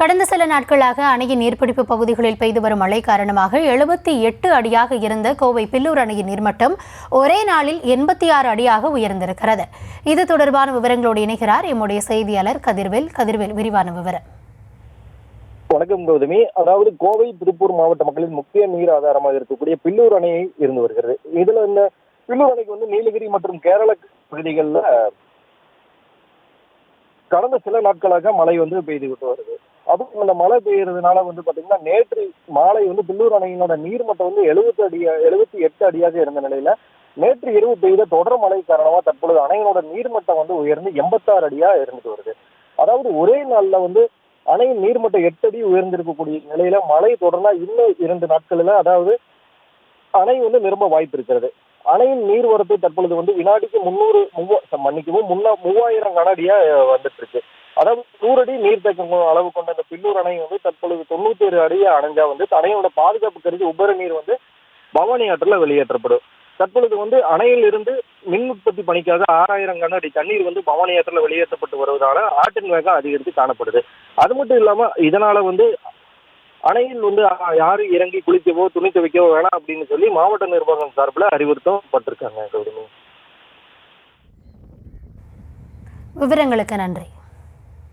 கடந்த சில நாட்களாக அணையின் நீர்பிடிப்பு பகுதிகளில் பெய்து வரும் மழை காரணமாக 78 அடியாக இருந்த கோவை பில்லூர் அணையின் நீர்மட்டம் ஒரே நாளில் 86 அடியாக உயர்ந்திருக்கிறது. இது தொடர்பான விவரங்களோடு இணைகிறார் எம்முடைய செய்தியாளர் கதிர்வேல். விரிவான விவரம். வணக்கம் கௌதமி. அதாவது கோவை, திருப்பூர் மாவட்ட மக்களின் முக்கிய நீர் ஆதாரமாக இருக்கக்கூடிய பில்லூர் அணையை இருந்து வருகிறது. இதுல இந்த பில்லூர் அணைக்கு நீலகிரி மற்றும் கேரள பகுதிகளில் கடந்த சில நாட்களாக மழை பெய்துவிட்டு வருது. அதுவும் அந்த மழை பெய்யறதுனால பாத்தீங்கன்னா நேற்று மாலை பில்லூர் அணையினோட நீர்மட்டம் 78 அடியாக இருந்த நிலையில நேற்று இரவு பெய்த தொடர் மழை காரணமா தற்பொழுது அணையினோட நீர்மட்டம் உயர்ந்து 86 அடியா இருந்துட்டு வருது. அதாவது ஒரே நாள்ல அணையின் நீர்மட்டம் 8 அடி உயர்ந்திருக்கக்கூடிய நிலையில மழை தொடர்ந்தா இன்னும் 2 நாட்களில் அதாவது அணை நிரம்ப வாய்ப்பு இருக்கிறது. அணையின் நீர்வரத்து தற்பொழுது வினாடிக்கு 3000 கன அடியா வந்துட்டு இருக்கு. அதாவது 100 அடி நீர்த்தேக்கம் அளவு கொண்ட இந்த பில்லூர் அணை தற்பொழுது 97 அடியா அணைஞ்சா அணையோட பாதுகாப்பு கருதி உபரி நீர் பவானி ஆற்றுல வெளியேற்றப்படும். தற்பொழுது அணையில் இருந்து மின் உற்பத்தி பணிக்காக 6000 கன அடி தண்ணீர் பவானி ஆற்றுல வெளியேற்றப்பட்டு வருவதால ஆற்றின் வேகம் அதிகரித்து காணப்படுது. அது மட்டும் இல்லாம இதனால அணையில் யாரும் இறங்கி குளிக்கவோ துணி துவைக்கவோ வேணாம் அப்படின்னு சொல்லி மாவட்ட நிர்வாகம் சார்பில் அறிவுறுத்தப்பட்டிருக்காங்க. விவரங்களுக்கு நன்றி.